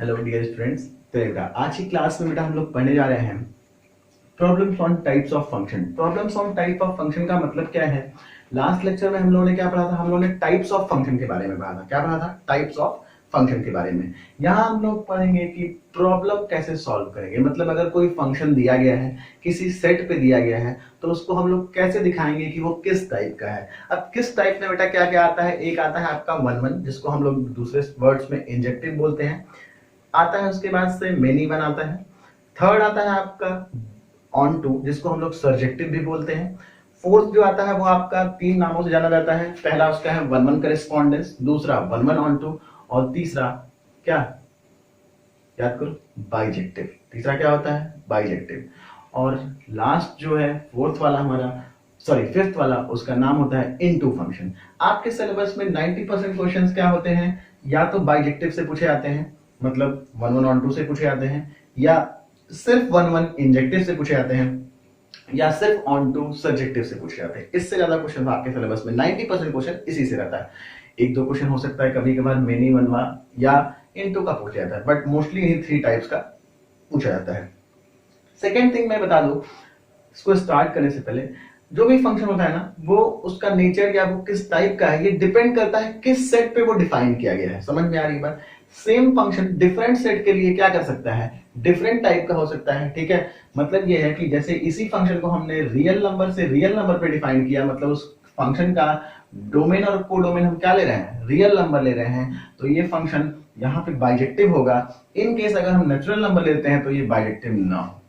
Hello dear students. तो बेटा आज की क्लास में बेटा हम लोग पढ़ने जा रहे हैं problems on types of function. Problems on type of function का मतलब क्या है? लास्ट लेक्चर में हम लोगों ने क्या पढ़ा था? हम लोगों ने टाइप्स ऑफ फंक्शन के बारे में पढ़ा था। क्या पढ़ा था? टाइप्स ऑफ फंक्शन के बारे में। यहाँ हम लोग पढ़ेंगे कि प्रॉब्लम कैसे सॉल्व करेंगे। मतलब अगर कोई फंक्शन दिया गया है, किसी सेट पे दिया गया है, तो उसको हम लोग कैसे दिखाएंगे कि वो किस टाइप का है। अब किस टाइप में बेटा क्या क्या आता है? एक आता है आपका वन वन, जिसको हम लोग दूसरे वर्ड्स में इंजेक्टिव बोलते हैं। आता है उसके बाद से मेनी वन आता है। थर्ड आता है आपका ऑन टू, जिसको हम लोग सर्जेक्टिव भी बोलते हैं। फोर्थ जो आता है वो आपका तीन नामों से जाना जाता है। पहला उसका है वन वन करेस्पॉन्डेंस, दूसरा वन वन ऑन टू, और तीसरा क्या याद करो? बाइजेक्टिव। तीसरा क्या होता है? बाइजेक्टिव। और लास्ट जो है फोर्थ वाला हमारा फिफ्थ वाला, उसका नाम होता है इनटू फंक्शन। आपके सिलेबस में 90% क्वेश्चंस क्या होते हैं? या तो बाइजेक्टिव से पूछे आते हैं, मतलब वन वन ऑन टू से पूछे आते हैं, या सिर्फ वन वन इंजेक्टिव से पूछे आते हैं, या सिर्फ ऑन टू सब्जेक्टिव से पूछे जाते हैं। इससे ज्यादा क्वेश्चन आपके सिलेबस में 90% क्वेश्चन इसी से रहता है। एक दो क्वेश्चन हो सकता है कभी कभार मेनी वनवा या इनटू का पूछा जाता है, बट मोस्टली इन्हीं थ्री टाइप्स का पूछा जाता है। सेकेंड थिंग मैं बता दूं, इसको स्टार्ट करने से पहले, जो भी फंक्शन होता है ना, वो उसका नेचर या वो किस टाइप का है, ये डिपेंड करता है किस सेट पे वो डिफाइन किया गया है। समझ में आ रही बात? सेम फंक्शन डिफरेंट सेट के लिए क्या कर सकता है? डिफरेंट टाइप का हो सकता है। ठीक है, मतलब ये है कि जैसे इसी फंक्शन को हमने रियल नंबर से रियल नंबर पे डिफाइन किया, मतलब उस फंक्शन का डोमेन और कोडोमेन हम क्या ले रहे हैं? रियल नंबर ले रहे हैं, तो ये फंक्शन यहाँ पे बाइजेक्टिव होगा। इन केस अगर हम नेचुरल नंबर लेते हैं तो ये बाइजेक्टिव ना हो,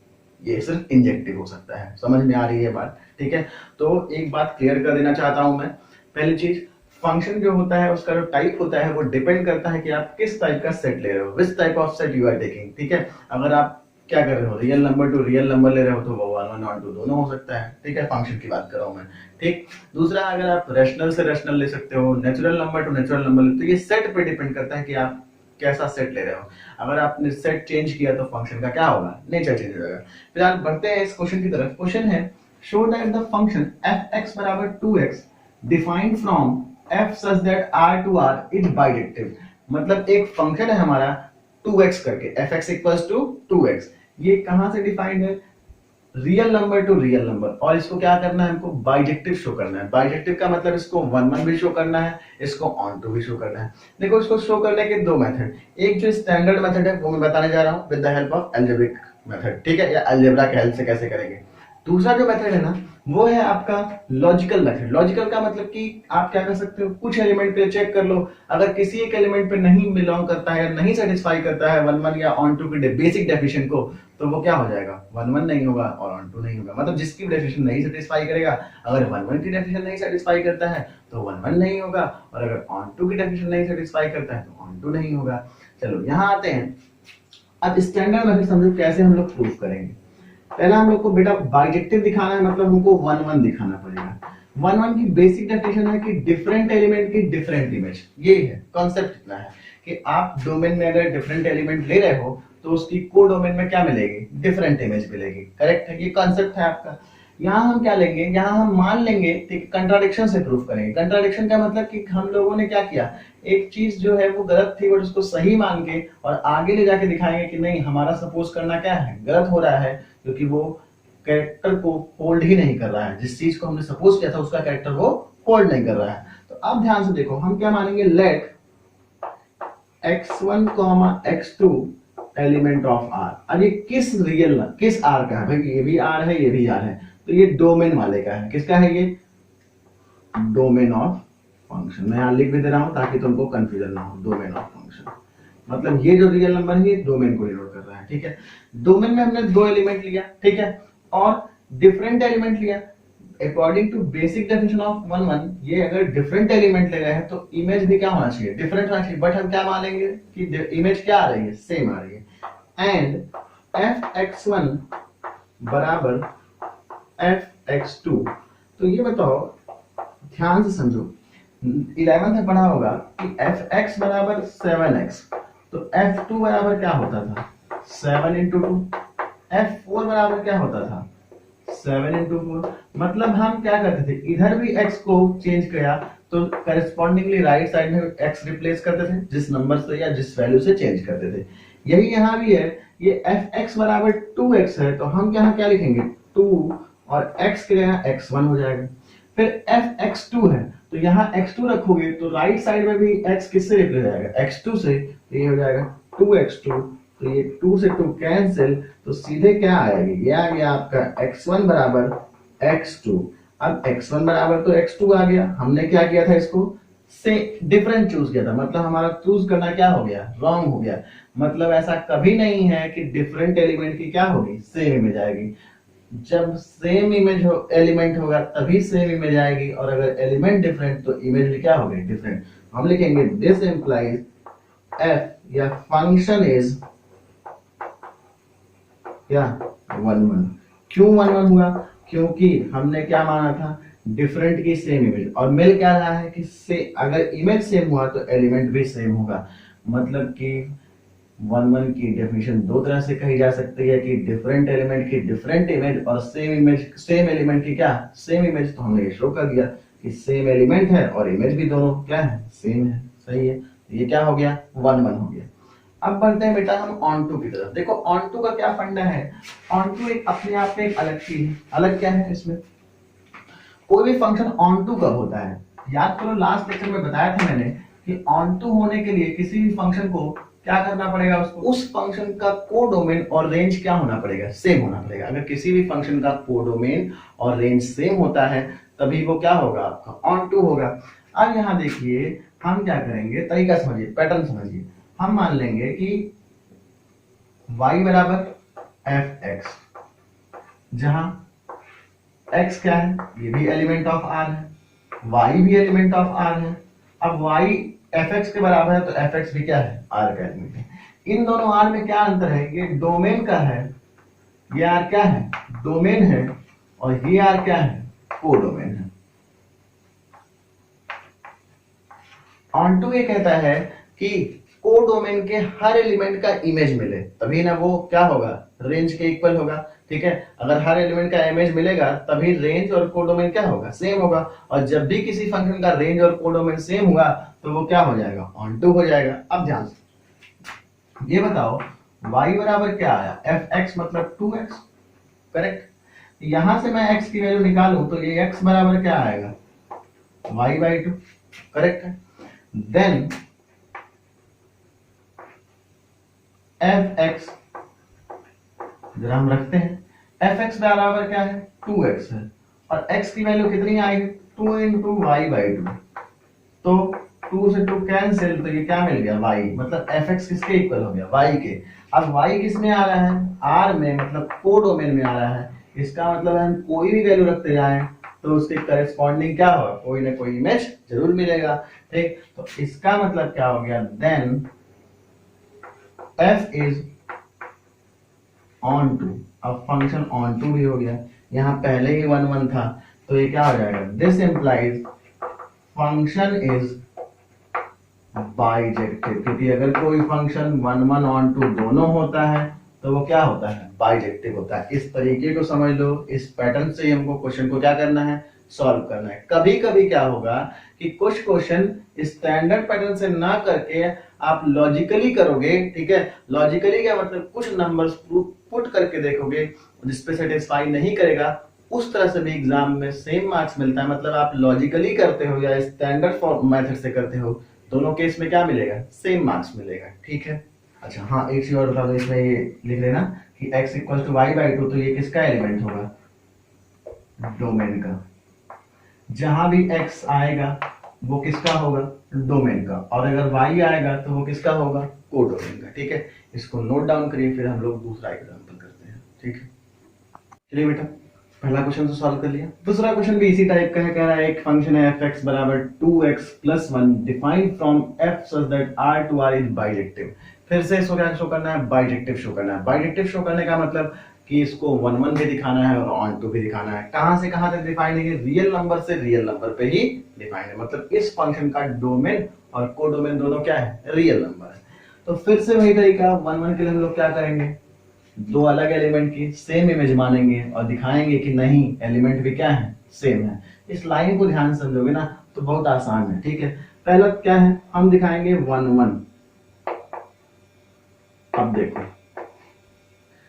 ये सिर्फ इंजेक्टिव हो सकता है। समझ में आ रही है बात? ठीक है, तो एक बात क्लियर कर देना चाहता हूं मैं। पहली चीज, फंक्शन जो होता है उसका जो टाइप होता है वो डिपेंड करता है कि आप किस टाइप का सेट ले रहे हो, which type of set you are taking. ठीक है, अगर आप क्या कर रहे हो, real number to real number ले रहे हो, तो वो वन वन ऑन टू दोनों हो सकता है। ठीक है, फंक्शन की बात कर रहा हूं मैं। ठीक, दूसरा, अगर आप रैशनल से रैशनल ले सकते हो, natural number two natural number, तो ये सेट पे डिपेंड करता है कि आप कैसा सेट ले रहे हो। अगर आपने सेट चेंज किया तो फंक्शन का क्या होगा? नेचर चेंज हो जाएगा। फिलहाल बढ़ते हैं इस क्वेश्चन की तरफ। क्वेश्चन है, show that the function f(x) बराबर 2x defined from f such that r to r is bijective। मतलब एक फंक्शन है हमारा 2x करके, f(x) equals to 2x, ये कहां से डिफाइंड है? Real number to real number, और इसको क्या करना है? हमको बाइजेक्टिव शो करना है। बाइजेक्टिव का मतलब इसको वन वन भी शो करना है, इसको ऑन टू भी शो करना है। देखो, इसको शो करने के दो मेथड, एक जो स्टैंडर्ड मेथड है वो मैं बताने जा रहा हूँ with the help of algebraic method. ठीक है, या अलजेब्रा के हेल्प से कैसे करेंगे। दूसरा जो मेथड है ना, वो है आपका लॉजिकल मेथड। लॉजिकल का मतलब कि आप क्या कर सकते हो, कुछ एलिमेंट पे चेक कर लो, अगर किसी एक एलिमेंट पे नहीं बिलोंग करता है या नहीं सेटिस्फाई करता है वन वन या ऑन टू के बेसिक डेफिनेशन को, तो वो क्या हो जाएगा? वन वन नहीं होगा और ऑन टू नहीं होगा। मतलब जिसकी डेफिनेशन नहीं सेटिस्फाई करेगा, अगर वन वन की डेफिनेशन नहीं सेटिस्फाई करता है तो वन वन नहीं होगा, और अगर ऑन टू की डेफिनेशन नहीं सेटिस्फाई करता है तो ऑन टू नहीं होगा। चलो यहाँ आते हैं। अब स्टैंडर्ड मेथड समझो कैसे हम लोग प्रूफ करेंगे। पहला हम लोग को बेटा बाइजेक्टिव दिखाना है, मतलब हमको वन वन दिखाना पड़ेगा। वन वन की बेसिक डेफिनेशन है कि डिफरेंट एलिमेंट की डिफरेंट इमेज। ये है कॉन्सेप्ट, इतना है कि आप डोमेन में अगर डिफरेंट एलिमेंट ले रहे हो तो उसकी को डोमेन में क्या मिलेगी? डिफरेंट इमेज मिलेगी। करेक्ट है, ये कॉन्सेप्ट है आपका। यहाँ हम क्या लेंगे? यहाँ हम मान लेंगे, ठीक, कंट्राडिक्शन से प्रूफ करेंगे। कंट्राडिक्शन का मतलब कि हम लोगों ने क्या किया, एक चीज जो है वो गलत थी बट उसको सही मान के और आगे ले जाके दिखाएंगे कि नहीं, हमारा सपोज करना क्या है, गलत हो रहा है, क्योंकि वो कैरेक्टर को होल्ड ही नहीं कर रहा है। जिस चीज को हमने सपोज किया था उसका कैरेक्टर वो होल्ड नहीं कर रहा है। तो अब ध्यान से देखो, हम क्या मानेंगे, late x1, x2 element of r। अब ये किस r का है भाई? ये भी r है, ये भी r है, तो ये डोमेन वाले का है। किसका है ये? Domain of function. मैं यहां लिख भी दे रहा हूं ताकि तुमको कंफ्यूजन ना हो। डोमेन ऑफ फंक्शन मतलब ये जो रियल नंबर है ये डोमेन को डिनोट कर रहा है। ठीक है, डोमेन में हमने दो एलिमेंट लिया, ठीक है, और डिफरेंट एलिमेंट लिया। According to basic definition of one one, ये अगर डिफरेंट एलिमेंट ले रहे हैं तो इमेज भी क्या होना चाहिए? डिफरेंट होना चाहिए। बट हम क्या मानेंगे कि इमेज क्या आ रही है? सेम आ रही है। एंड f(x1) बराबर f(x2), तो ये बताओ, ध्यान से समझो, 11th में पढ़ा होगा कि f(x) बराबर 7x, तो f2 बराबर क्या होता था? 7 into 2। f4 बराबर क्या होता था? 7 into 4। मतलब हम क्या करते थे, इधर भी x को चेंज किया तो करस्पॉन्डिंगली राइट साइड में x रिप्लेस करते थे, जिस नंबर से या जिस वैल्यू से चेंज करते थे। यही यहाँ भी है, ये एफ एक्स बराबर 2x है, तो हम यहाँ क्या लिखेंगे 2 और x के जगह x1 हो जाएगा। फिर एफ x2 है, तो यहाँ x2 रखोगे तो राइट साइड में भी x किससे रिप्लेस हो जाएगा, x2 से, तो ये हो जाएगा 2x2, तो ये 2 से 2 कैंसिल, तो सीधे क्या आएगी, ये आ गया आपका x1 बराबर x2। अब x1 बराबर तो x2 आ गया, हमने क्या किया था, इसको से डिफरेंट चूज किया था, मतलब हमारा चूज करना क्या हो गया, रॉन्ग हो गया। मतलब ऐसा कभी नहीं है कि डिफरेंट एलिमेंट की क्या होगी, सेम इमेज आएगी। जब सेम इमेज हो एलिमेंट होगा तभी सेम इमेज आएगी, और अगर एलिमेंट डिफरेंट तो इमेज भी क्या होगी, डिफरेंट। हम लिखेंगे दिस इंप्लाइज एफ या फंक्शन इज क्या 1 1। क्यों 1 1 हुआ, क्योंकि हमने क्या माना था, डिफरेंट की सेम इमेज, और मिल क्या रहा है कि से अगर इमेज सेम हुआ तो एलिमेंट भी सेम होगा। मतलब कि 1 1 की डेफिनेशन दो तरह से कही जा सकती है कि डिफरेंट एलिमेंट की डिफरेंट इमेज और सेम इमेज सेम एलिमेंट की क्या सेम इमेज। तो हमने ये शो कर दिया कि सेम एलिमेंट है और इमेज भी दोनों क्या है, सेम है। सही है, तो ये क्या हो गया, 1 1 हो गया। अब बढ़ते हैं बेटा हम ऑन टू की तरफ। देखो ऑन टू का क्या फंडा है, ऑन टू एक अपने आप में एक अलग चीज है। अलग क्या है, इसमें कोई भी फंक्शन ऑन टू कब होता है, याद करो लास्ट लेक्चर में बताया था मैंने कि ऑन टू होने के लिए किसी भी फंक्शन को क्या करना पड़ेगा, उसको उस फंक्शन का कोडोमेन और रेंज क्या होना पड़ेगा, सेम होना पड़ेगा। अगर किसी भी फंक्शन का कोडोमेन और रेंज सेम होता है तभी वो क्या होगा, आपका ऑन टू होगा। अब यहाँ देखिए हम क्या करेंगे, तरीका समझिए, पैटर्न समझिए। हम मान लेंगे कि y बराबर एफ एक्स, जहां x क्या है, ये भी एलिमेंट ऑफ r है, y भी एलिमेंट ऑफ r है। अब y fx के बराबर है तो fx भी क्या है, r का एलिमेंट है। इन दोनों r में क्या अंतर है, ये डोमेन का है, ये r क्या है, डोमेन है, और ये r क्या है, कोडोमेन है। ऑन टू ये कहता है कि कोडोमेन के हर एलिमेंट का इमेज मिले तभी ना वो क्या होगा, रेंज के इक्वल होगा। ठीक है, अगर हर एलिमेंट का इमेज मिलेगा तभी रेंज और कोडोमेन क्या होगा, सेम होगा। और जब भी किसी फंक्शन का रेंज और कोडोमेन सेम हुआ तो वो क्या हो जाएगा, ऑन टू हो जाएगा। अब ध्यान से ये बताओ y बराबर क्या आया, एफ एक्स मतलब 2x, करेक्ट। यहां से मैं x की वैल्यू निकालूं तो ये x बराबर क्या आएगा, y/2, करेक्ट है। देन एफ एक्स जरा हम रखते हैं, एफ एक्स बराबर क्या है, 2x है, और x की वैल्यू कितनी आई, 2 इंटू y/2, तो 2 से 2 कैंसिल, तो ये क्या मिल गया y, मतलब एफ एक्स किसके इक्वल हो गया, y के। अब y किस में आ रहा है, r में, मतलब कोडोमेन में आ रहा है। इसका मतलब हम कोई भी वैल्यू रखते जाएं तो उसके करेस्पॉन्डिंग क्या होगा, कोई ना कोई इमेज जरूर मिलेगा। ठीक, तो इसका मतलब क्या हो गया, then f is onto. अब फंक्शन ऑन टू भी हो गया, यहाँ पहले ही 1 1 था, तो ये क्या हो जाएगा, this implies function is bijective. क्योंकि अगर कोई फंक्शन 1 1 ऑन टू दोनों होता है तो वो क्या होता है, बाइजेक्टिव होता है। इस तरीके को समझ लो, इस पैटर्न से हमको क्वेश्चन को क्या करना है, सॉल्व करना है। कभी कभी क्या होगा कि कुछ क्वेश्चन स्टैंडर्ड पैटर्न से ना करके आप लॉजिकली करोगे। ठीक है, लॉजिकली क्या मतलब, कुछ नंबर्स पुट करके देखोगे, जिसपे सेटिस्फाई नहीं करेगा उस तरह से भी एग्जाम में सेम मार्क्स मिलता है। मतलब आप लॉजिकली करते हो या स्टैंडर्ड मेथड से करते हो, दोनों केस में क्या मिलेगा, सेम मार्क्स मिलेगा। ठीक है, अच्छा हाँ एक चीज और बता दो, इसमें ये लिख लेना कि x इक्वल टू y/2, तो ये किसका एलिमेंट होगा, डोमेन का। जहां भी x आएगा वो किसका होगा, डोमेन का, और अगर y आएगा तो वो किसका होगा, कोडोमेन का। ठीक है, इसको नोट डाउन करिए, फिर हम लोग दूसरा एग्जांपल करते हैं। ठीक है, चलिए बेटा पहला क्वेश्चन तो सॉल्व कर लिया। दूसरा क्वेश्चन भी इसी टाइप का है, कह रहा है एक फंक्शन है f(x) बराबर 2x + 1 defined from f such that r to r is bijective. फिर से इसको क्या शो करना है, बाइजेक्टिव शो करना है। बाइजेक्टिव शो करने का मतलब कि इसको 1 1 भी दिखाना है और ऑन टू भी दिखाना है। कहां से कहां तक डिफाइन है, रियल नंबर से रियल नंबर पे ही डिफाइन है। मतलब इस फंक्शन का डोमेन और कोडोमेन दोनों क्या है, रियल नंबर है। तो फिर से वही तरीका 1 1 के लिए हम लोग क्या करेंगे, दो अलग एलिमेंट की सेम इमेज मानेंगे और दिखाएंगे कि नहीं एलिमेंट भी क्या है, सेम है। इस लाइन को ध्यान से समझोगे ना तो बहुत आसान है। ठीक है, पहला क्या है, हम दिखाएंगे 1 1, अब देखो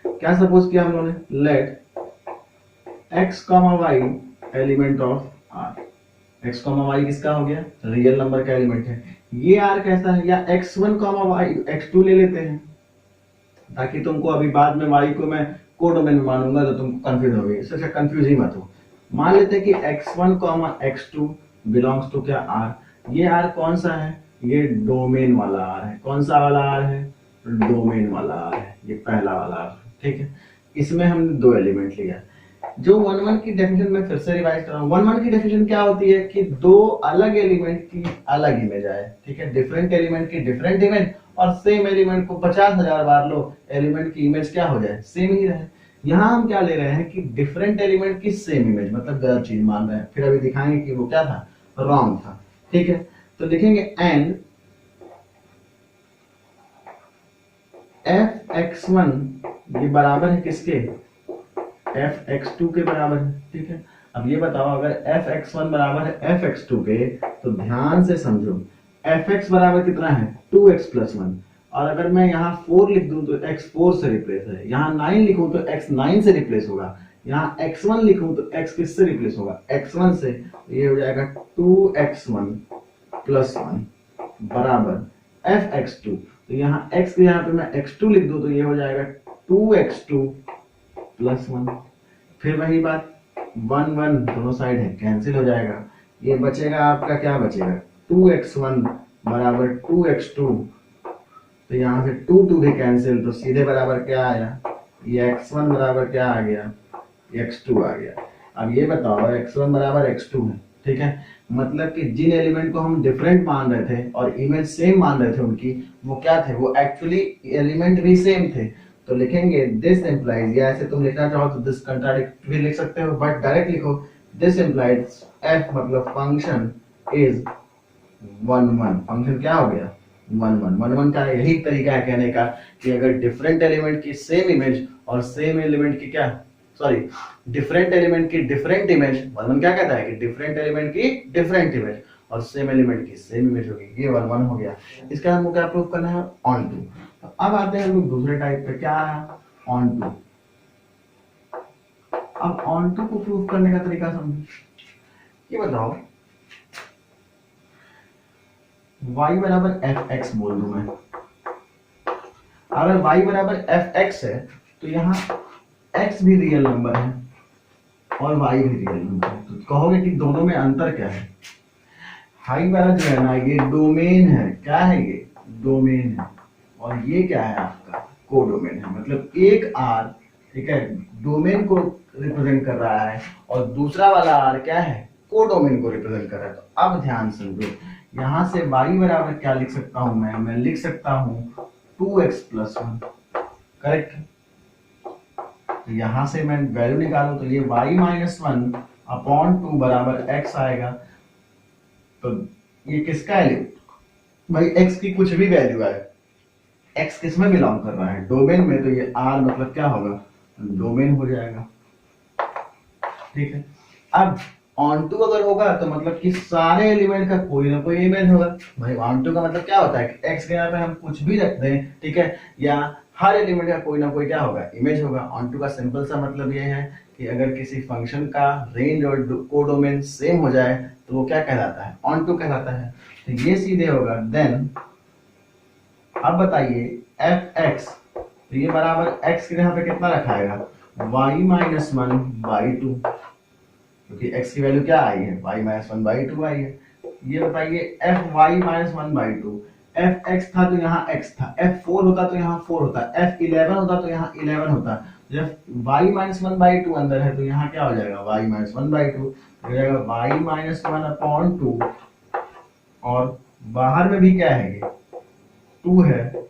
क्या सपोज किया हम लोगों ने, let x, y element of r। x, y किसका हो गया, रियल नंबर का एलिमेंट है। ये r कैसा है, या x1, y x2 ले लेते हैं, ताकि तुमको अभी बाद में y को मैं कोडोमेन में मानूंगा तो तुम कंफ्यूज हो गए, इससे अच्छा कंफ्यूज ही मत हो। मान लेते हैं कि x1, x2 बिलोंग्स टू क्या r। ये r कौन सा है, ये डोमेन वाला r है। कौन सा वाला r है, डोमेन वाला r है, ये पहला वाला r। ठीक है, इसमें हमने दो एलिमेंट लिया। जो 1-1 की डेफिनेशन में फिर से रिवाइज कर रहा हूँ। 1-1 की डेफिनेशन क्या होती है कि दो अलग एलिमेंट की अलग इमेज आए। ठीक है, डिफरेंट एलिमेंट की डिफरेंट इमेज, और सेम एलिमेंट को 50,000 बार लो, एलिमेंट की इमेज क्या हो जाए, सेम ही रहे। यहाँ हम क्या ले रहे हैं कि डिफरेंट एलिमेंट की सेम इमेज, मतलब गलत चीज मान रहे हैं। फिर अभी दिखाएंगे कि वो क्या था, रॉन्ग था। ठीक है, तो लिखेंगे एंड f(x1) ये बराबर है किसके, f(x2) के बराबर है। ठीक है, अब ये बताओ अगर f(x1) बराबर है f(x2) के, तो ध्यान से समझो fx बराबर कितना है, 2x + 1। और अगर मैं यहाँ 4 लिख दूं तो x 4 से रिप्लेस है, यहाँ 9 लिखूं तो x 9 से रिप्लेस होगा, यहाँ x1 लिखूं तो x किससे रिप्लेस होगा, x1 से। ये हो जाएगा 2x1 + 1 बराबर f(x2)। तो यहाँ x के यहाँ पे मैं x2 लिख दूं तो ये हो जाएगा 2x2 + 1। फिर वही बात, 1-1 दोनों साइड है, कैंसिल हो जाएगा। ये बचेगा आपका, क्या बचेगा, 2x1 बराबर 2x2। तो यहाँ से 2 भी कैंसिल, तो सीधे बराबर क्या आया, ये x1 बराबर क्या आ गया, x2 आ गया। अब ये बताओ x1 बराबर x2 है। ठीक है, मतलब कि जिन एलिमेंट को हम डिफरेंट मान रहे थे और इमेज सेम मान रहे थे उनकी, वो क्या थे, वो एक्चुअली एलिमेंट भी सेम थे। तो लिखेंगे दिस इंप्लाइज, या ऐसे तुम लिखना चाहो तो दिस कंट्राडिक्ट भी लिख सकते हो, बट डायरेक्ट लिखो दिस इंप्लाइज f मतलब फंक्शन इज 1-1। फंक्शन क्या हो गया, 1-1। 1-1 का यही तरीका है कहने का कि अगर डिफरेंट एलिमेंट की सेम इमेज और सेम एलिमेंट की क्या, सॉरी, डिफरेंट एलिमेंट की डिफरेंट इमेज, 1-1 क्या कहता है कि डिफरेंट एलिमेंट की डिफरेंट इमेज और सेम एलिमेंट की सेम इमेज होगी, ये 1-1 हो गया। इसका हमको क्या प्रूव करना है, ऑन टू। तो अब आते हैं हम लोग दूसरे टाइप पे, क्या है, ऑन टू। अब ऑन टू को प्रूव करने का तरीका समझो। ये बताओ y बराबर fx बोल दूं मैं, अगर y बराबर fx है तो यहाँ x भी रियल नंबर है और y भी रियल नंबर है। तो कहोगे कि दोनों में अंतर क्या है, हाई वाला जो है ना, ये डोमेन है। क्या है, ये डोमेन है, और ये क्या है आपका, कोडोमेन है। मतलब एक r, ठीक है, डोमेन को रिप्रेजेंट कर रहा है और दूसरा वाला r क्या है, कोडोमेन को रिप्रेजेंट कर रहा है। तो अब ध्यान समझो, यहां से y बराबर क्या लिख सकता हूं मैं लिख सकता हूं 2x + 1, करेक्ट। तो यहां से मैं वैल्यू निकालूं तो ये y - 1/2 बराबर x आएगा। तो ये किसका है, भाई x की कुछ भी वैल्यू आए, x किस में बिलोंग कर रहा है, डोमेन में, तो ये r मतलब क्या होगा, डोमेन हो जाएगा। ठीक है, अब ऑन टू अगर होगा तो मतलब कि सारे एलिमेंट का कोई ना कोई इमेज होगा। भाई ऑन टू का मतलब क्या होता है कि x के यहाँ पे हम कुछ भी रख दें, ठीक है, या हर एलिमेंट का कोई ना कोई क्या होगा, इमेज होगा। ऑन टू का सिंपल सा मतलब ये है कि अगर किसी फंक्शन का रेंज और कोडोमेन सेम हो जाए तो वो क्या कहलाता है, ऑन टू कहलाता है। तो ये सीधे होगा देन। अब बताइए fx, तो ये बराबर x के यहाँ पे कितना रखाएगा, y - 1/2, क्योंकि x की वैल्यू क्या आई है, y - 1/2 आई है। ये बताइए fy - 1/2, fx था तो यहाँ x था, f4 होता तो यहाँ 4 होता, f11 होता तो यहाँ 11 होता। जब y - 1/2 अंदर है तो यहाँ क्या हो जाएगा, y - 1/2 हो जाएगा, y - 1/2, और बाहर में भी क्या है, ये 2 है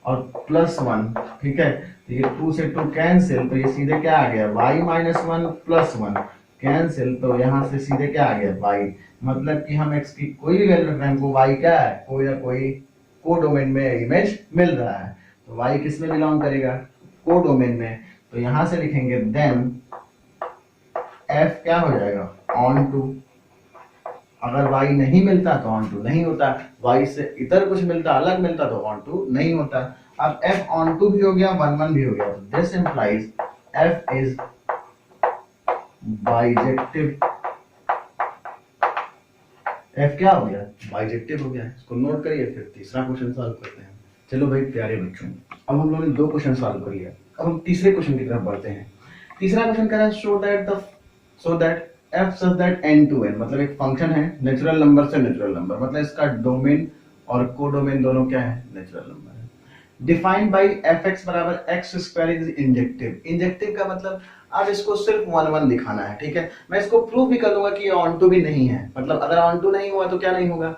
और +1, ठीक है। तो ये 2 से 2 कैंसिल, तो ये सीधे क्या आ गया, y - 1 + 1 कैंसिल, तो यहाँ से सीधे क्या आ गया, y। मतलब कि हम x की कोई भी वैल्यू रख रहे हैं, हमको y क्या है, कोई ना कोई कोडोमेन में इमेज मिल रहा है। तो y किस में बिलोंग करेगा, कोडोमेन में। तो यहाँ से लिखेंगे देन f क्या हो जाएगा, ऑन टू। अगर y नहीं मिलता तो ऑन टू नहीं होता, y से इतर कुछ मिलता, अलग मिलता तो ऑन टू नहीं होता। अब f ऑन टू भी हो गया, 1 1 भी हो गया, this implies f is bijective. f क्या हो गया, बाइजेक्टिव हो गया। इसको नोट करिए, फिर तीसरा क्वेश्चन सॉल्व करते हैं। चलो भाई प्यारे बच्चों, अब हम लोगों ने 2 क्वेश्चन सॉल्व कर लिया, अब हम तीसरे क्वेश्चन की तरफ बढ़ते हैं। तीसरा क्वेश्चन कह रहा है so that f such that n to n, मतलब एक फंक्शन है नेचुरल नंबर से नेचुरल नंबर, मतलब इसका डोमेन और कोडोमेन दोनों क्या है, नेचुरल नंबर है। डिफाइंड बाय fx बराबर x square is injective. Injective का मतलब अब इसको सिर्फ 1 1 दिखाना है, ठीक है। मैं इसको प्रूव भी कर दूंगा कि ये ऑन टू भी नहीं है, मतलब अगर ऑन टू नहीं हुआ तो क्या नहीं होगा,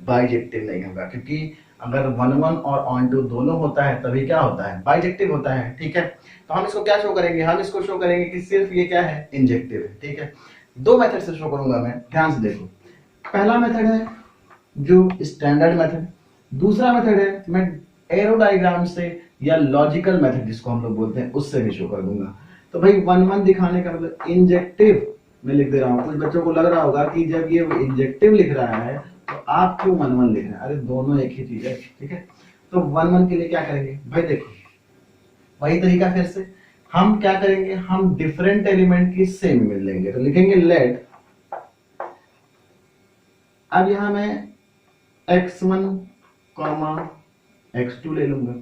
बाइजेक्टिव नहीं होगा, क्योंकि अगर 1 1 और ऑन टू दोनों होता है तभी क्या होता है, बाइजेक्टिव होता है, ठीक है। तो हम इसको क्या शो करेंगे, हम इसको शो करेंगे कि सिर्फ ये क्या है, इंजेक्टिव है, ठीक है। 2 मेथड से शो करूंगा मैं, ध्यान से देखो। पहला मेथड है जो स्टैंडर्ड मेथड, दूसरा मेथड है मैं एरो डायग्राम से या लॉजिकल मेथड जिसको हम लोग बोलते हैं उससे भी शो कर दूंगा। तो भाई 1 1 दिखाने का मतलब इंजेक्टिव मैं लिख दे रहा हूँ। कुछ बच्चों को लग रहा होगा कि जब ये इंजेक्टिव लिख रहा है तो आप क्यों 1 1 लिख रहे हैं, अरे दोनों एक ही चीज है, ठीक है। तो 1 1 के लिए क्या करेंगे भाई, देखो वही तरीका, फिर से हम क्या करेंगे, हम डिफरेंट एलिमेंट की सेम इमेज लेंगे। तो लिखेंगे लेट, अब यहां मैं x1 x2 ले लूंगा,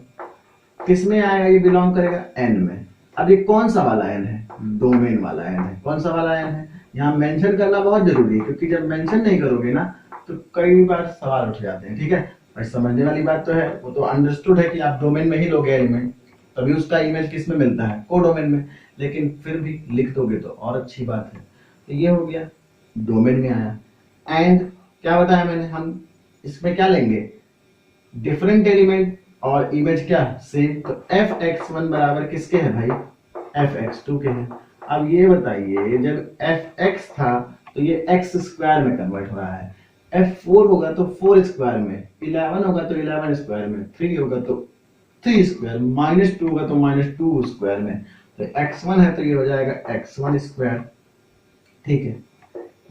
किसमें आएगा, ये बिलोंग करेगा n में। अब ये कौन सा वाला n है, डोमेन वाला n है। कौन सा वाला n है, यहाँ मेंशन करना बहुत जरूरी है, क्योंकि जब मेंशन नहीं करोगे ना तो कई बार सवाल उठ जाते हैं, ठीक है। और समझने वाली बात तो है, वो तो अंडरस्टूड है कि आप डोमेन में ही लोगे एलिमेंट, तभी उसका इमेज किस में मिलता है, कोडोमेन में, लेकिन फिर भी लिख दोगे तो और अच्छी बात है। तो ये हो गया, डोमेन में आया। एंड क्या बताया मैंने, हम इसमें क्या लेंगे, डिफरेंट एलिमेंट और इमेज क्या सेम। तो fx1 बराबर किसके है भाई, fx2 के है। अब ये बताइए जब fx था तो ये x स्क्वायर में कन्वर्ट हो रहा है, f4 होगा तो 4 स्क्वायर में, 11 होगा तो 11 स्क्वायर में, 3 होगा तो 3 स्क्वायर, -2 होगा तो -2 स्क्वायर में। तो x1 है तो ये हो जाएगा x1 स्क्वायर, ठीक है।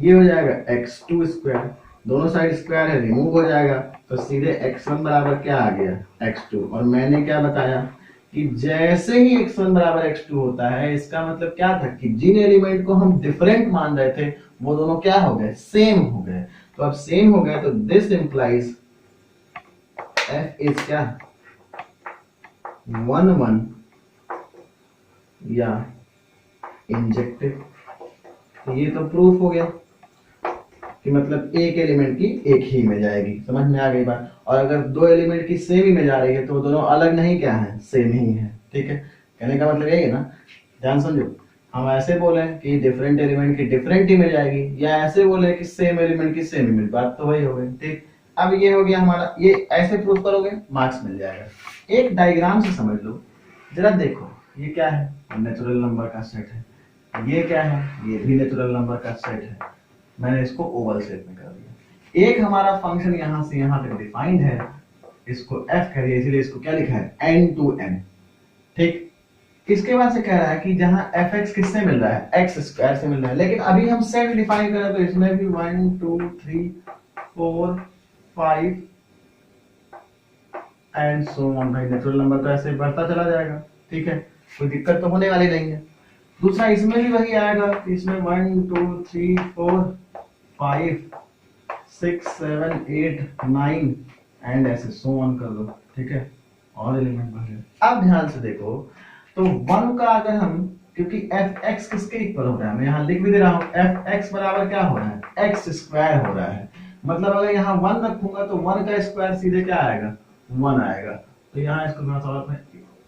ये हो जाएगा x2 स्क्वायर, दोनों साइड स्क्वायर है रिमूव हो जाएगा, तो सीधे x1 बराबर क्या आ गया, x2। और मैंने क्या बताया कि जैसे ही x1 बराबर x2 होता है, इसका मतलब क्या था कि जिन एलिमेंट को हम डिफरेंट मान रहे थे वो दोनों क्या हो गए, सेम हो गए। तो अब सेम हो गए तो दिस इंप्लाइज f इज क्या 1 1 या इंजेक्टिव। तो ये तो प्रूफ हो गया कि मतलब एक एलिमेंट की एक ही इमेज आएगी, समझ में आ गई बात। और अगर 2 एलिमेंट की सेम इमेज आ रही है तो वो दोनों अलग नहीं क्या है, सेम ही है, ठीक है। कहने का मतलब यही है ना, ध्यान समझो। हम ऐसे बोले कि डिफरेंट एलिमेंट की डिफरेंट इमेज आएगी, या ऐसे बोले कि सेम एलिमेंट की सेम इमेज, बात तो वही हो गई, ठीक। अब ये हो गया हमारा, ये ऐसे प्रूफ करोगे मार्क्स मिल जाएगा। एक डायग्राम से समझ लो, जरा देखो ये क्या है, नेचुरल नंबर का सेट है, ये क्या है, ये भी नेचुरल नंबर का सेट है। मैंने इसको ओवल शेप में कर दिया। एक हमारा फंक्शन यहां से यहां तक डिफाइंड है, इसको f कह दिया, इसीलिए इसको क्या लिखा है, n to n, ठीक। किसके बाद से कह रहा है कि जहां fx किससे मिल रहा है, x स्क्वायर से मिल रहा है। लेकिन अभी हम सेट डिफाइन कर रहे हैं तो इसमें भी 1 2 3 4 5 एंड सो ऑन। भाई नेचुरल नंबर तो ऐसे बढ़ता चला जाएगा, ठीक है, कोई दिक्कत तो होने वाली नहीं है। दूसरा इसमें भी वही आएगा, इसमें 1 2 3 4 5 6 7 8 9 एंड ऐसे सो ऑन कर दो, ठीक है, और एलिमेंट बढ़े। अब ध्यान से देखो, तो 1 का अगर हम, क्योंकि fx किसके इक्वल हो रहा है, मैं यहाँ लिख भी दे रहा हूँ, fx बराबर क्या हो रहा है, x स्क्वायर हो रहा है। मतलब अगर यहाँ 1 रखूंगा तो 1 का स्क्वायर सीधे क्या आएगा, 1 आएगा। तो यहाँ इसको मैं थोड़ा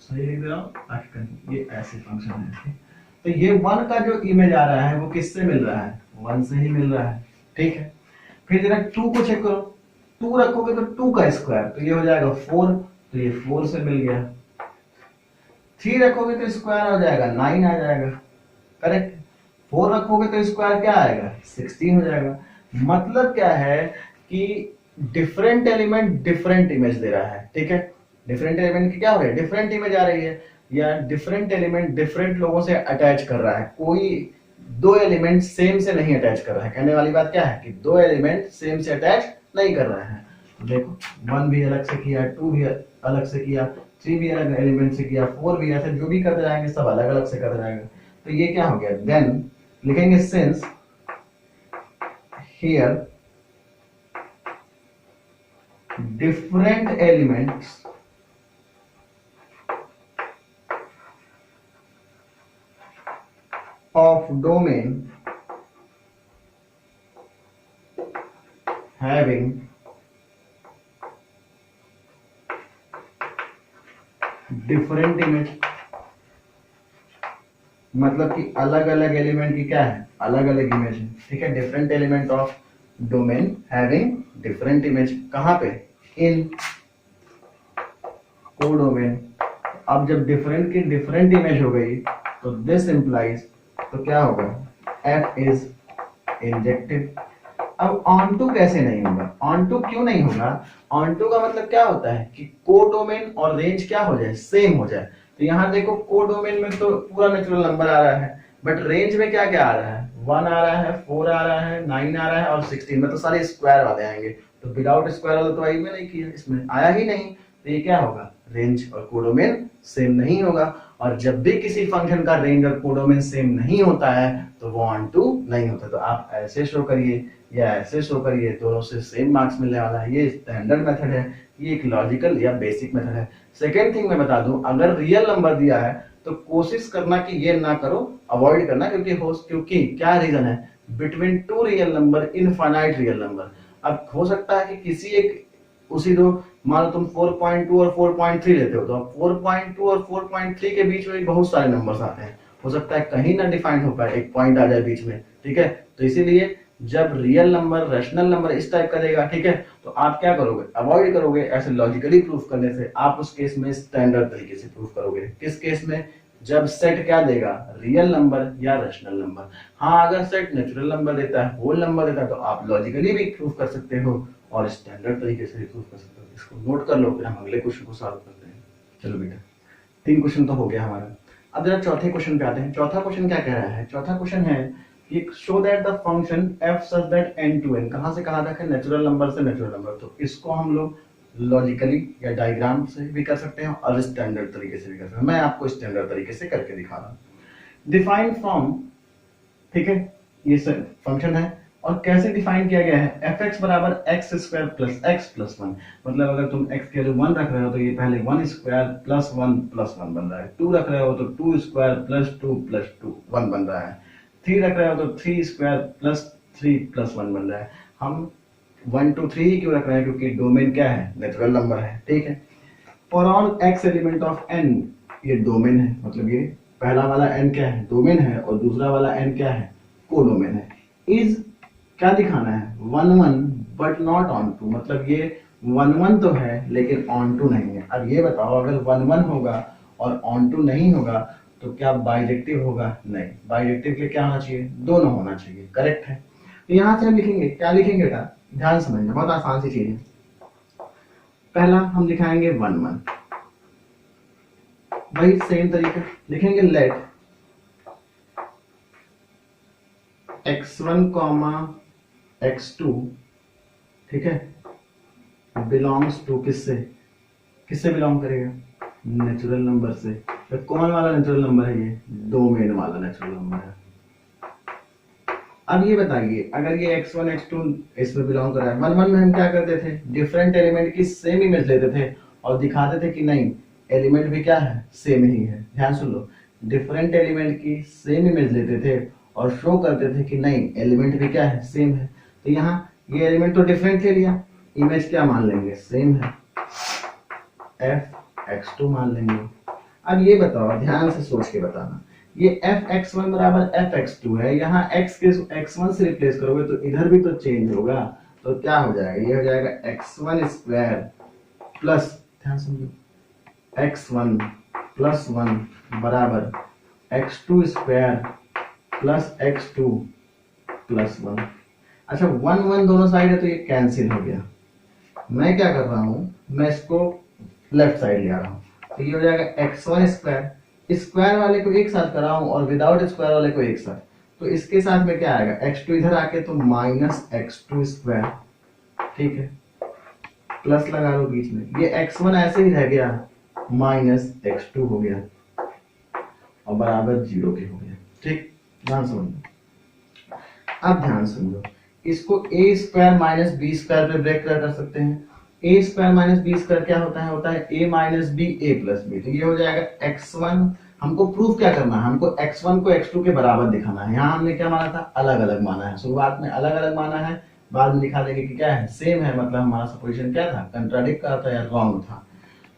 सही लिख दे रहा हूँ ताकि कहीं ये ऐसे फंक्शन है। तो ये 1 का जो इमेज आ रहा है वो किससे मिल रहा है, 1 से ही मिल रहा है, ठीक है। फिर जरा 2 को चेक करो, 2 रखोगे तो 2 का स्क्वायर, तो ये हो जाएगा 4, तो ये 4 से मिल गया। 3 रखोगे तो स्क्वायर हो जाएगा 9 आ जाएगा, करेक्ट। 4 रखोगे तो स्क्वायर क्या आएगा, 16 हो जाएगा। मतलब क्या है कि डिफरेंट एलिमेंट डिफरेंट इमेज दे रहा है, ठीक है। डिफरेंट एलिमेंट की क्या हो रही है, डिफरेंट इमेज आ रही है, या डिफरेंट एलिमेंट डिफरेंट लोगों से अटैच कर रहा है, कोई 2 एलिमेंट सेम से नहीं अटैच कर रहा है। कहने वाली बात क्या है कि 2 एलिमेंट सेम से अटैच नहीं कर रहे हैं। देखो 1 भी अलग से किया, 2 भी अलग से किया, 3 भी अलग एलिमेंट से किया, 4 भी, ऐसे जो भी करते जाएंगे सब अलग अलग से करते जाएंगे। तो ये क्या हो गया, देन लिखेंगे since here different elements of domain having different image, मतलब कि अलग अलग एलिमेंट की क्या है, अलग अलग इमेज है, ठीक है। Different element of domain having different image, कहाँ पे, इन कोडोमेन। अब जब डिफरेंट की डिफरेंट इमेज हो गई तो दिस इंप्लाइज, तो क्या होगा, एफ इज इंजेक्टिव। अब ऑन टू कैसे नहीं होगा, ऑन टू क्यों नहीं होगा, ऑन टू का मतलब क्या होता है कि कोडोमेन और रेंज क्या हो जाए, सेम हो जाए। तो यहाँ देखो कोडोमेन में तो पूरा नेचुरल नंबर आ रहा है, बट रेंज में क्या क्या आ रहा है, 1 आ रहा है, 4 आ रहा है, 9 आ रहा है और 16 में तो सारे स्क्वायर वाले आएंगे। तो विदाउट स्क्वायर वाला तो आई में नहीं किया, इसमें आया ही नहीं, तो ये क्या होगा, रेंज और कोडोमेन सेम नहीं होगा। और जब भी किसी फंक्शन का रेंज और कोडोमेन सेम नहीं होता है तो वो ऑन टू नहीं होता। तो आप ऐसे शो करिए या ऐसे शो करिए, दोनों से सेम मार्क्स मिलने वाला है। ये स्टैंडर्ड मेथड है, ये एक लॉजिकल या बेसिक मेथड है। सेकेंड थिंग मैं बता दूं, अगर रियल नंबर दिया है तो कोशिश करना कि ये ना करो, अवॉइड करना, क्योंकि क्या रीजन है, between two real number infinite real number. अब हो सकता है कि किसी एक उसी दो, मान लो तुम 4.2 और 4.3 लेते हो, तो अब 4.2 और 4.3 के बीच में बहुत सारे नंबर्स आते हैं, हो सकता है कहीं ना डिफाइंड हो पाए, एक पॉइंट आ जाए बीच में, ठीक है। तो इसीलिए जब रियल नंबर, रैशनल नंबर इस टाइप का देगा, ठीक है, तो आप क्या करोगे, अवॉइड करोगे ऐसे लॉजिकली प्रूफ करने से। आप उस केस में स्टैंडर्ड तरीके से प्रूफ करोगे। किस केस में, जब सेट क्या देगा, रियल नंबर या रैशनल नंबर। हाँ, अगर सेट नेचुरल नंबर देता है, होल नंबर देता है, तो आप लॉजिकली भी प्रूफ कर सकते हो और स्टैंडर्ड तरीके से भी प्रूफ कर सकते हो। इसको नोट कर लो, फिर हम अगले क्वेश्चन को सॉल्व करते हैं। चलो बेटा, 3 क्वेश्चन तो हो गया हमारा। अब जरा चौथे क्वेश्चन पे आते हैं। चौथा क्वेश्चन क्या कह रहा है, चौथा क्वेश्चन है कि show that the function f such that n to n, कहां से कहां तक है, नेचुरल नंबर से नेचुरल नंबर। तो इसको हम लोग लॉजिकली या डायग्राम से भी कर सकते हैं और स्टैंडर्ड तरीके से भी कर सकते हैं। मैं आपको स्टैंडर्ड तरीके से करके दिखा रहा हूं। डिफाइन फ्रॉम, ठीक है, ये फंक्शन है और कैसे डिफाइन किया गया है, एफ एक्स बराबर x square plus x plus 1। मतलब अगर तुम x के लिए 1 रख रहे हो तो ये पहले 1 स्क्वायर प्लस 1 प्लस 1 बन रहा है। 2 रख रहे हो तो 2 स्क्वायर प्लस 2 प्लस 2 1 बन रहा है। 3 रख रहे हो तो 3 स्क्वायर प्लस 3 प्लस 1 बन रहा है। हम 1 2 3 ही क्यों रख रहे हैं, क्योंकि डोमेन क्या है, नेचुरल नंबर है, ठीक है। For all x element of n, ये डोमेन है, मतलब ये पहला वाला n क्या है, डोमेन है, और दूसरा वाला n क्या है, कोडोमेन है। इज क्या दिखाना है, 1 1 बट नॉट ऑन टू, मतलब ये 1 1 तो है लेकिन ऑन टू नहीं है। अब ये बताओ, अगर 1 1 होगा और ऑन टू नहीं होगा तो क्या बाइजेक्टिव होगा, नहीं। बाइजेक्टिव के लिए क्या होना चाहिए, दोनों होना चाहिए, करेक्ट है। तो यहां से हम लिखेंगे, क्या लिखेंगे बेटा, ध्यान समझना, बहुत आसान सी चीज है। पहला हम दिखाएंगे 1 1, वही सेम तरीके लिखेंगे, लेट x1 x2, ठीक है, बिलोंग्स टू, किससे, किससे बिलोंग करेगा, नेचुरल नंबर से। तो कौन वाला नेचुरल नंबर है, ये डोमेन वाला नेचुरल नंबर है। अब ये बताइए, अगर ये x1 x2 इसमें बिलोंग कर रहा है, 1 1 में हम क्या करते थे, डिफरेंट एलिमेंट की सेम इमेज लेते थे और दिखाते थे कि नहीं, एलिमेंट भी क्या है, सेम ही है। ध्यान सुन लो, डिफरेंट एलिमेंट की सेम इमेज लेते थे और शो करते थे कि नहीं, एलिमेंट भी क्या है, सेम है। तो यहाँ ये एलिमेंट तो डिफरेंट ले लिया, इमेज क्या मान लेंगे, सेम है, f x2 मान लेंगे। अब ये बताओ, ध्यान से सोच के बताना, ये f x1 बराबर f x2 है, यहाँ x के x1 से रिप्लेस करोगे तो इधर भी तो चेंज होगा, तो क्या हो जाएगा, ये हो जाएगा x1 स्क्वायर प्लस, ध्यान समझो, x1 प्लस 1 बराबर x2 square plus x2 plus 1। अच्छा, 1 1 दोनों साइड है तो ये कैंसिल हो गया। मैं क्या कर रहा हूं, मैं इसको लेफ्ट साइड ले आ रहा हूं, तो ये हो जाएगा x1 स्क्वायर, स्क्वायर वाले को एक साथ कर रहा हूं और विदाउट स्क्वायर वाले को एक साथ, तो इसके साथ में क्या आएगा, x2 इधर आके तो माइनस x2 स्क्वायर, ठीक है। प्लस लगा लो बीच में, ये x1 ऐसे ही रह गया माइनस x2 हो गया और बराबर 0 के हो गया। ठीक, ध्यान समझो। अब ध्यान समझो, इसको ए स्क्वायर माइनस बी स्क्वायर पे ब्रेक कर सकते हैं। ए स्क्वायर माइनस बी स्क्वायर क्या होता है? होता है ए माइनस बी ए प्लस बी। तो ये हो जाएगा x1, हमको प्रूफ क्या करना है? हमको x1 को x2 के बराबर दिखाना है। यहाँ हमने क्या माना था? अलग अलग माना है। शुरुआत में अलग अलग माना है, बाद में दिखा देंगे कि क्या है, सेम है। मतलब हमारा सपोजिशन क्या था? कंट्राडिक्ट कर रहा था या रॉन्ग था।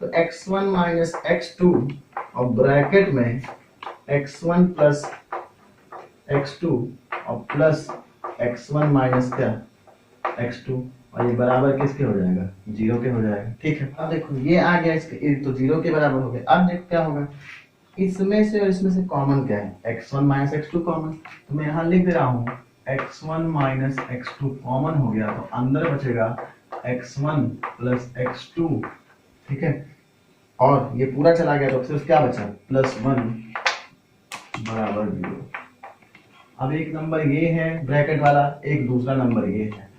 तो x1 माइनस x2 और ब्रैकेट में x1 प्लस x2 और प्लस x1 माइनस क्या? x2, और ये बराबर किसके हो जाएगा? 0 के हो जाएगा। ठीक है, अब देखो ये आ गया, इसके तो 0 के बराबर हो गया। अब देखो क्या होगा, इसमें से और इसमें से कॉमन क्या है? x1 minus x2 common. तो मैं यहाँ लिख दे रहा हूँ x1 माइनस x2 कॉमन हो गया, तो अंदर बचेगा x1 प्लस x2। ठीक है, और ये पूरा चला गया तो सिर्फ क्या बचा? +1 बराबर 0। अब एक नंबर ये है ब्रैकेट वाला, एक दूसरा नंबर ये है।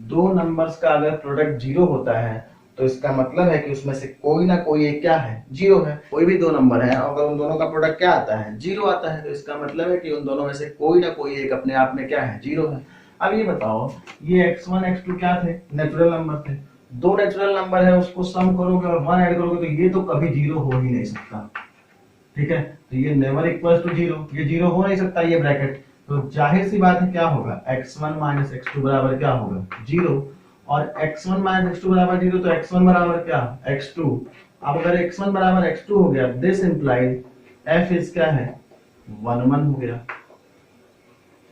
दो नंबर्स का अगर प्रोडक्ट 0 होता है तो इसका मतलब है कि उसमें से कोई ना कोई एक क्या है? 0 है। कोई भी दो नंबर है, अगर उन दोनों का प्रोडक्ट क्या आता है? 0 आता है, तो इसका मतलब है कि उन दोनों में से कोई ना कोई एक अपने आप में क्या है? 0 है। अब ये बताओ, ये x1 x2 क्या थे? नेचुरल नंबर थे। दो नेचुरल नंबर है, उसको सम करोगे और 1 ऐड करोगे तो ये तो कभी 0 हो ही नहीं सकता। ठीक है, तो ये नेवर इक्वल टू 0, ये 0 हो नहीं सकता ये ब्रैकेट। तो जाहिर सी बात है क्या होगा? x1 माइनस x2 बराबर क्या होगा? 0। और x1 माइनस x2 बराबर 0, तो x1 बराबर क्या? x2। अब अगर x1 बराबर x2 हो गया, दिस इंप्लाइज f इज क्या है? 1 1 हो गया।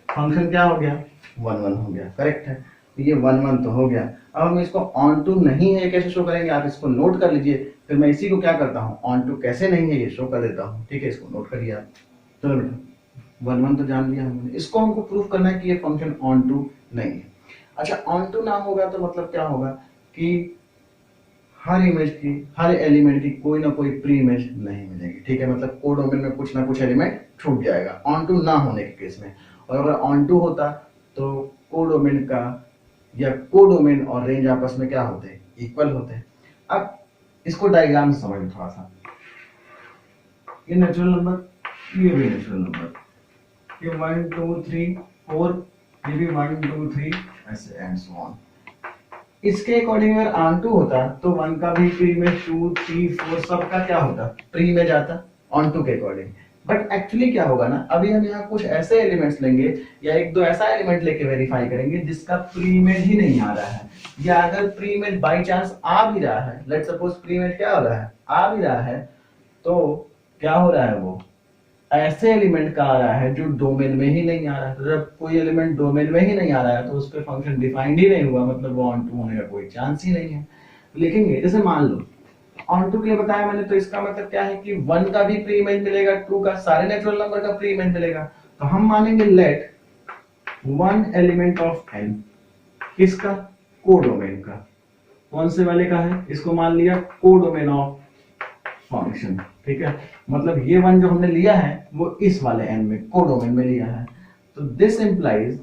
फंक्शन क्या हो गया? 1 1 हो गया। करेक्ट है, तो ये 1 1 तो हो गया। अब हम इसको ऑन टू नहीं है कैसे शो करेंगे? आप इसको नोट कर लीजिए, फिर मैं इसी को क्या करता हूँ, ऑन टू कैसे नहीं है ये शो कर देता हूँ। ठीक है, इसको नोट करिए आप। चलो बेटा, 1 1 तो जान लिया हमने, इसको हमको प्रूफ करना है कि ये फंक्शन ऑन टू नहीं है। अच्छा, ऑन टू ना होगा तो मतलब क्या होगा कि हर इमेज की, हर एलिमेंट की कोई ना कोई प्री इमेज नहीं मिलेगी। ठीक है, मतलब कोडोमेन में कुछ ना कुछ एलिमेंट छूट जाएगा ऑन टू ना होने के केस में। और अगर ऑन टू होता तो कोडोमेन का या कोडोमेन और रेंज आपस में क्या होते? इक्वल होते। अब इसको डायग्राम से समझ थोड़ा सा। ये नेचुरल नंबर, ये भी नेचुरल नंबर, ये 1 2 3 4, ये भी 1 2 3 ऐसे एंड सो ऑन। इसके अकॉर्डिंग अगर ऑन टू होता तो 1 का भी प्री में 2 3 4 सबका क्या होता? प्री में जाता ऑन टू के अकॉर्डिंग। बट एक्चुअली क्या होगा ना, अभी हम यहाँ कुछ ऐसे एलिमेंट्स लेंगे या एक दो ऐसा एलिमेंट लेके वेरीफाई करेंगे जिसका प्री इमेज ही नहीं आ रहा है, या अगर प्री इमेज बाई चांस आ भी रहा है, लेट्स सपोज प्री इमेज क्या हो रहा है? आ भी रहा है, तो क्या हो रहा है? वो ऐसे एलिमेंट का आ रहा है जो डोमेन में ही नहीं आ रहा है। तो जब कोई एलिमेंट डोमेन में ही नहीं आ रहा है तो उस पर फंक्शन डिफाइंड ही नहीं हुआ, मतलब वो ऑन टू होने का कोई चांस ही नहीं है। लिखेंगे जैसे मान लो ऑन टू के लिए बताया मैंने, तो इसका मतलब क्या है कि 1 का भी प्री इमेज मिलेगा, 2 का, सारे नेचुरल नंबर का प्री इमेज मिलेगा। तो हम मानेंगे लेट 1 एलिमेंट ऑफ n, किसका? कोडोमेन का। कौन से वाले का है? इसको मान लिया कोडोमेन ऑफ फंक्शन। ठीक है, मतलब ये 1 जो हमने लिया है वो इस वाले n में, कोडोमेन में लिया है। तो this implies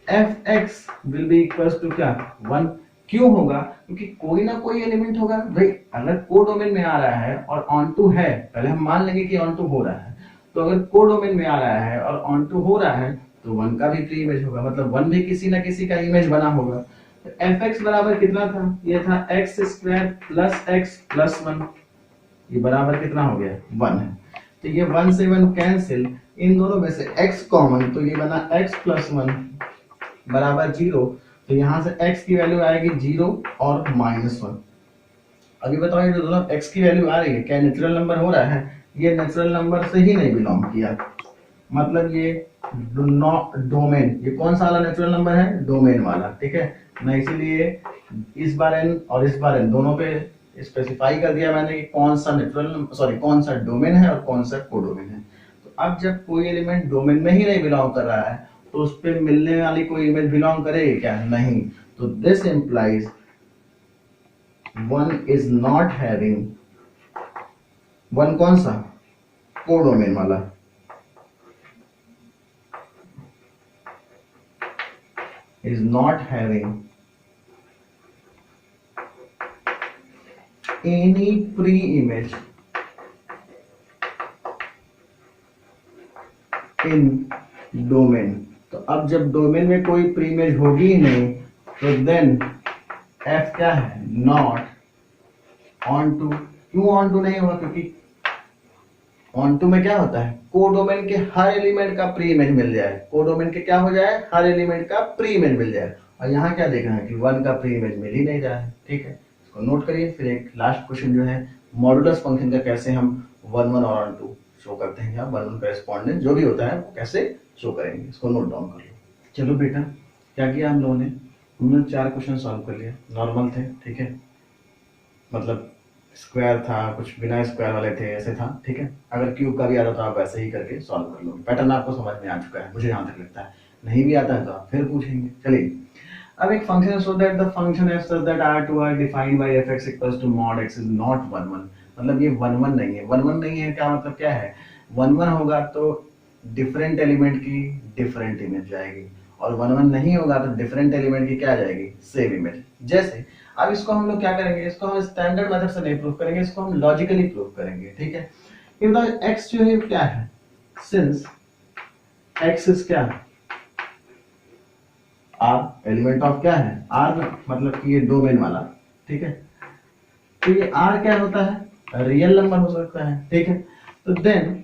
fx will be equals to क्या? 1। क्यों होगा? क्योंकि कोई ना कोई एलिमेंट होगा भाई। अगर कोडोमेन में आ रहा है और ऑन टू है, पहले हम मान लेंगे कि ऑन टू हो रहा है, तो अगर कोडोमेन में आ रहा है और ऑन टू हो रहा है तो 1 का भी प्री इमेज होगा, मतलब 1 भी किसी ना किसी का इमेज बना होगा। तो fx बराबर कितना था? ये था x square plus x plus 1, ये बराबर कितना हो गया? 1 है। तो ये 1 से 1 कैंसिल, इन दोनों में से x कॉमन, तो ये बना x प्लस 1 बराबर 0। तो यहां से x की वैल्यू आएगी 0 और -1। अभी बताओ, ये जो दोनों x की वैल्यू आ रही है, क्या नेचुरल नंबर हो रहा है? ये नेचुरल नंबर से ही नहीं बिलोंग किया, मतलब ये डोमेन, ये कौन सा वाला नेचुरल नंबर है? डोमेन वाला। ठीक है, मैं इसीलिए इस बार n और इस बार n दोनों पे स्पेसिफाई कर दिया मैंने कि कौन सा नेचुरल, सॉरी कौन सा डोमेन है और कौन सा कोडोमेन है। तो अब जब कोई एलिमेंट डोमेन में ही नहीं बिलोंग कर रहा है तो उस पे मिलने वाली कोई इमेज बिलोंग करेगी क्या? नहीं। तो this implies 1 is not having, 1 कौन सा? कोडोमेन वाला, is not having any pre image in domain. तो अब जब डोमेन में कोई प्री इमेज होगी ही नहीं तो देन एफ क्या है, नॉट ऑन टू। क्यों ऑन टू नहीं हुआ, क्योंकि ऑन टू में क्या होता है, कोडोमेन के हर एलिमेंट का प्री इमेज मिल जाए, कोडोमेन के क्या हो जाए, हर एलिमेंट का प्री इमेज मिल जाए। और यहाँ क्या देखना है कि वन का प्री इमेज मिल ही नहीं रहा है। ठीक है, इसको नोट करिए। फिर एक लास्ट क्वेश्चन जो है मॉडुलस फंक्शन का कैसे हम वन वन और ऑन टू शो करते हैं, या वन वन करेस्पॉन्डेंस जो भी होता है वो कैसे शो करेंगे, इसको नोट डाउन कर लो। चलो बेटा, क्या किया हम लोगों ने, हमने 4 क्वेश्चन सॉल्व कर लिया, नॉर्मल थे। ठीक है, मतलब स्क्वायर था, कुछ बिना स्क्वायर वाले थे, ऐसे था। ठीक है, अगर क्यूब का भी आता तो आप वैसे ही करके सॉल्व कर लो। पैटर्न आपको समझ में आ चुका है, मुझे जहां तक लगता है। नहीं भी आता है तो आप फिर पूछेंगे। चलिए, अब एक फंक्शन है, so that the function F such that R to R defined by F X equals to mod X is not one one. मतलब ये वन वन नहीं है। वन वन नहीं है क्या मतलब क्या है, वन वन होगा तो डिफरेंट एलिमेंट की डिफरेंट इमेज जाएगी, और वन वन नहीं होगा तो डिफरेंट एलिमेंट की क्या जाएगी, सेम इमेज। जैसे अब इसको हम लोग क्या करेंगे, इसको हम स्टैंडर्ड मेथड से नहीं प्रूव करेंगे, इसको हम लॉजिकली प्रूव करेंगे। ठीक है, ये बताओ x जो है क्या है, सिंस x इज क्या, r एलिमेंट ऑफ क्या है, r मतलब कि ये डोमेन वाला। ठीक है, तो ये r क्या होता है, रियल नंबर हो सकता है। ठीक है, तो देन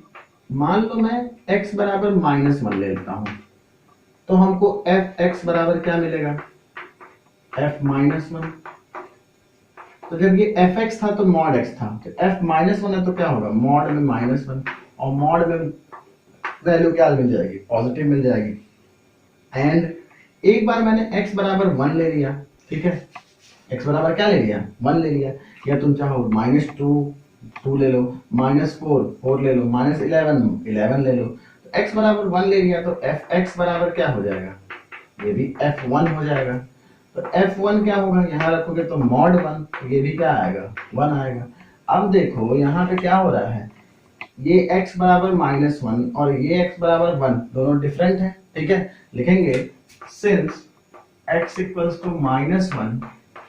मान लो मैं x बराबर -1 ले लेता हूं, तो हमको एफ एक्स बराबर क्या मिलेगा, f -1। तो जब ये एफ एक्स था तो मॉड एक्स था, तो f -1 है तो क्या होगा, मॉड में -1, और मॉड में वैल्यू क्या मिल जाएगी, पॉजिटिव मिल जाएगी। एंड एक बार मैंने x बराबर 1 ले लिया। ठीक है, x बराबर क्या ले लिया, 1 ले लिया, या तुम चाहो -2 ले लो, -4 ले लो, -11 ले लो। तो x बराबर 1 ले लिया तो एफ एक्स बराबर क्या हो जाएगा, ये भी f1 हो जाएगा। तो f1 क्या होगा, यहाँ रखोगे तो मॉड 1, तो ये भी क्या आएगा, 1 आएगा। अब देखो यहाँ पे क्या हो रहा है, ये x बराबर -1 और ये x बराबर 1 दोनों डिफरेंट है। ठीक है, लिखेंगे since x equals to -1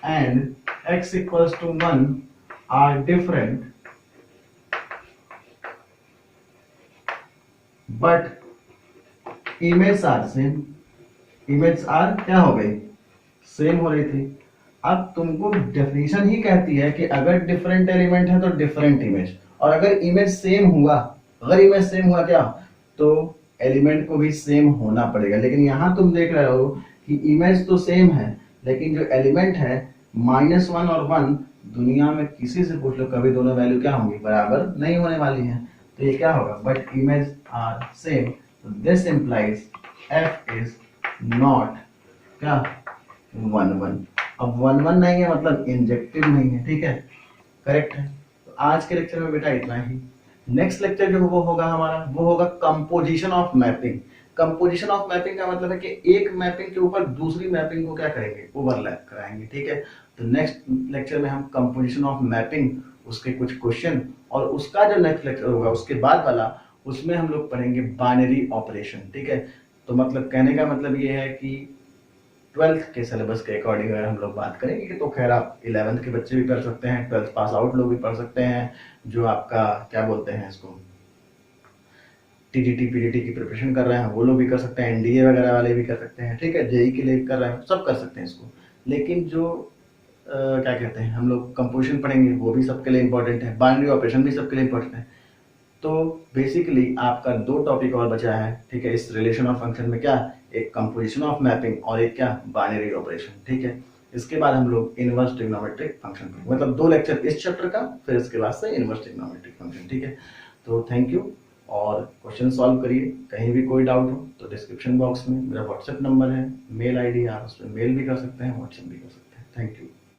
and x equals to 1 are different but image are same. Image are क्या हो गई, सेम हो रही थी। अब तुमको डेफिनेशन ही कहती है कि अगर डिफरेंट एलिमेंट है तो डिफरेंट इमेज, और अगर इमेज सेम हुआ, अगर इमेज सेम हुआ क्या, तो एलिमेंट को भी सेम होना पड़ेगा। लेकिन यहाँ तुम देख रहे हो कि इमेज तो सेम है, लेकिन जो एलिमेंट है -1 और 1, दुनिया में किसी से पूछ लो कभी दोनों वैल्यू क्या होंगी, बराबर नहीं होने वाली है। तो ये क्या होगा, but image are same, this implies F is not क्या 1 1। अब 1 1 नहीं है मतलब इंजेक्टिव नहीं है। ठीक है, करेक्ट है। तो आज के लेक्चर में बेटा इतना ही। नेक्स्ट लेक्चर जो वो होगा हमारा, वो होगा composition of mapping. Composition of mapping का मतलब है कि एक मैपिंग के ऊपर दूसरी मैपिंग को क्या करेंगे, ओवरलैप कराएंगे। ठीक है, तो नेक्स्ट लेक्चर में हम कंपोजिशन ऑफ मैपिंग, उसके कुछ क्वेश्चन, और उसका जो नेक्स्ट लेक्चर होगा उसके बाद वाला, उसमें हम लोग पढ़ेंगे बाइनरी ऑपरेशन। ठीक है, तो मतलब कहने का मतलब ये है कि 12th के सिलेबस के अकॉर्डिंग अगर हम लोग बात करेंगे तो खैर आप 11th के बच्चे भी कर सकते हैं, 12th पास आउट लोग भी पढ़ सकते हैं, जो आपका क्या बोलते हैं इसको, टीटीटी पीटीटी की प्रिपरेशन कर रहे हैं वो लोग भी कर सकते हैं, एनडीए वगैरह वाले भी कर सकते हैं। ठीक है, जेई के लिए कर रहे हैं, सब कर सकते हैं इसको। लेकिन जो क्या कहते हैं हम लोग कंपोजिशन पढ़ेंगे वो भी सबके लिए इंपॉर्टेंट है, बाइनरी ऑपरेशन भी सबके लिए इंपॉर्टेंट है। तो बेसिकली आपका 2 टॉपिक और बचा है। ठीक है, इस रिलेशन ऑफ फंक्शन में क्या, एक कंपोजिशन ऑफ मैपिंग और एक क्या, बाइनरी ऑपरेशन। ठीक है, इसके बाद हम लोग इनवर्स ट्रिग्नोमेट्रिक फंक्शन, मतलब 2 लेक्चर इस चैप्टर का, फिर इसके बाद से इनवर्स ट्रिग्नोमेट्रिक फंक्शन। ठीक है, तो थैंक यू, और क्वेश्चन सॉल्व करिए। कहीं भी कोई डाउट हो तो डिस्क्रिप्शन बॉक्स में मेरा व्हाट्सएप नंबर है, मेल आईडी, आप उस पर मेल भी कर सकते हैं, व्हाट्सएप भी कर सकते हैं। Thank you.